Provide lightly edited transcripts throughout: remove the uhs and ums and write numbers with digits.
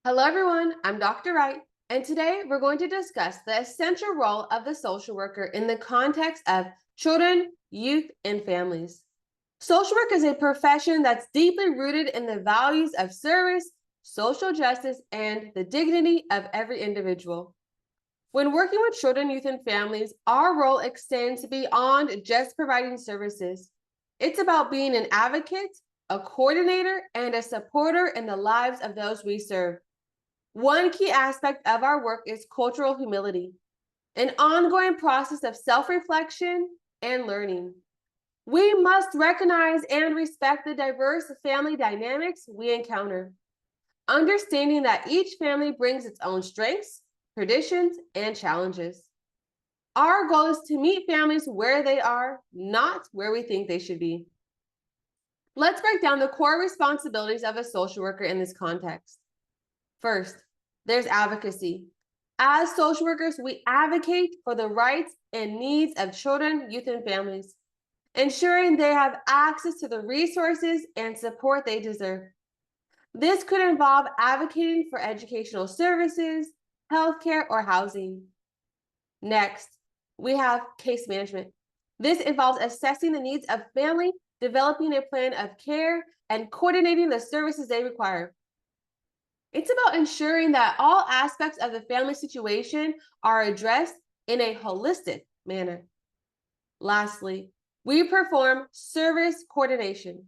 Hello, everyone. I'm Dr. Wright, and today we're going to discuss the essential role of the social worker in the context of children, youth, and families. Social work is a profession that's deeply rooted in the values of service, social justice, and the dignity of every individual. When working with children, youth, and families, our role extends beyond just providing services. It's about being an advocate, a coordinator, and a supporter in the lives of those we serve. One key aspect of our work is cultural humility, an ongoing process of self reflection and learning. We must recognize and respect the diverse family dynamics we encounter, understanding that each family brings its own strengths, traditions, and challenges. Our goal is to meet families where they are, not where we think they should be. Let's break down the core responsibilities of a social worker in this context. First, there's advocacy. As social workers, we advocate for the rights and needs of children, youth, and families, ensuring they have access to the resources and support they deserve. This could involve advocating for educational services, healthcare, or housing. Next, we have case management. This involves assessing the needs of family, developing a plan of care, and coordinating the services they require. It's about ensuring that all aspects of the family situation are addressed in a holistic manner. Lastly, we perform service coordination.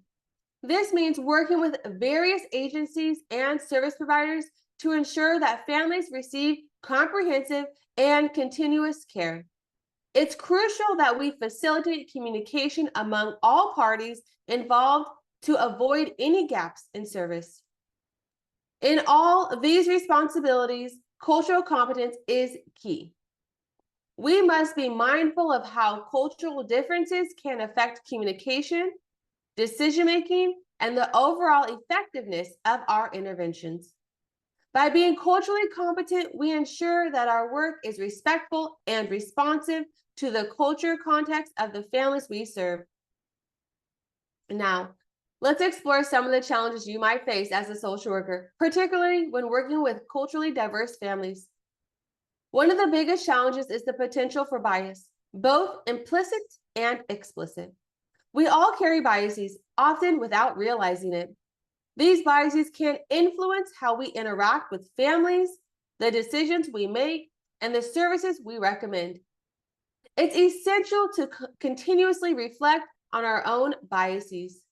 This means working with various agencies and service providers to ensure that families receive comprehensive and continuous care. It's crucial that we facilitate communication among all parties involved to avoid any gaps in service. In all of these responsibilities, cultural competence is key. We must be mindful of how cultural differences can affect communication, decision-making, and the overall effectiveness of our interventions. By being culturally competent, we ensure that our work is respectful and responsive to the culture context of the families we serve. Now, let's explore some of the challenges you might face as a social worker, particularly when working with culturally diverse families. One of the biggest challenges is the potential for bias, both implicit and explicit. We all carry biases, often without realizing it. These biases can influence how we interact with families, the decisions we make, and the services we recommend. It's essential to continuously reflect on our own biases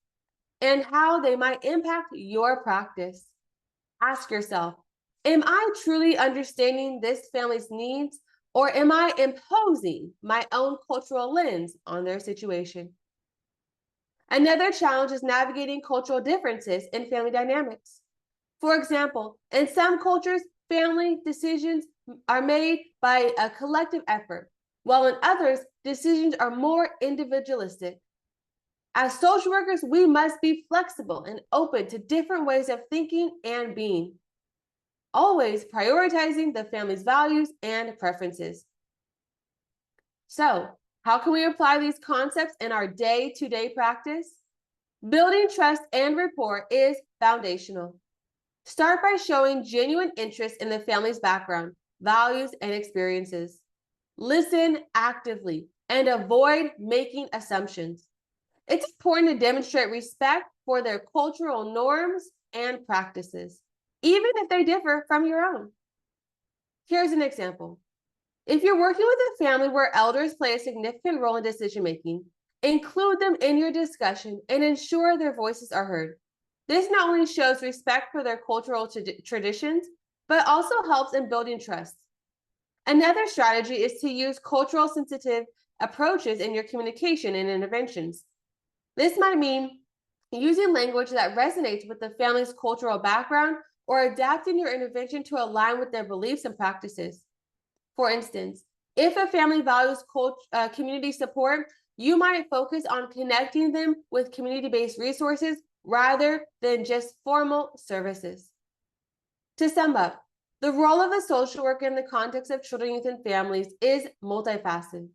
and how they might impact your practice. Ask yourself, am I truly understanding this family's needs, or am I imposing my own cultural lens on their situation? Another challenge is navigating cultural differences in family dynamics. For example, in some cultures, family decisions are made by a collective effort, while in others, decisions are more individualistic. As social workers, we must be flexible and open to different ways of thinking and being, always prioritizing the family's values and preferences. So, how can we apply these concepts in our day-to-day practice? Building trust and rapport is foundational. Start by showing genuine interest in the family's background, values, and experiences. Listen actively and avoid making assumptions. It's important to demonstrate respect for their cultural norms and practices, even if they differ from your own. Here's an example. If you're working with a family where elders play a significant role in decision-making, include them in your discussion and ensure their voices are heard. This not only shows respect for their cultural traditions, but also helps in building trust. Another strategy is to use cultural sensitive approaches in your communication and interventions. This might mean using language that resonates with the family's cultural background or adapting your intervention to align with their beliefs and practices. For instance, if a family values community support, you might focus on connecting them with community-based resources rather than just formal services. To sum up, the role of a social worker in the context of children, youth, and families is multifaceted.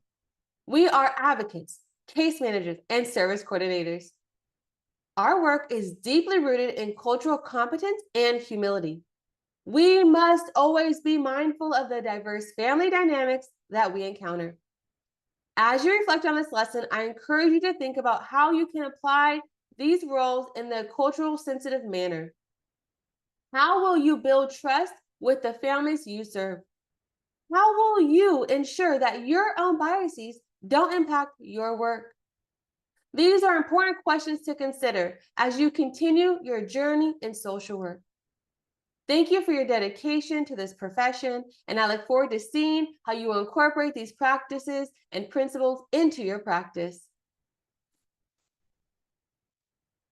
We are advocates, case managers, and service coordinators. Our work is deeply rooted in cultural competence and humility. We must always be mindful of the diverse family dynamics that we encounter. As you reflect on this lesson, I encourage you to think about how you can apply these roles in the cultural sensitive manner. How will you build trust with the families you serve? How will you ensure that your own biases don't impact your work? These are important questions to consider as you continue your journey in social work. Thank you for your dedication to this profession, and I look forward to seeing how you will incorporate these practices and principles into your practice.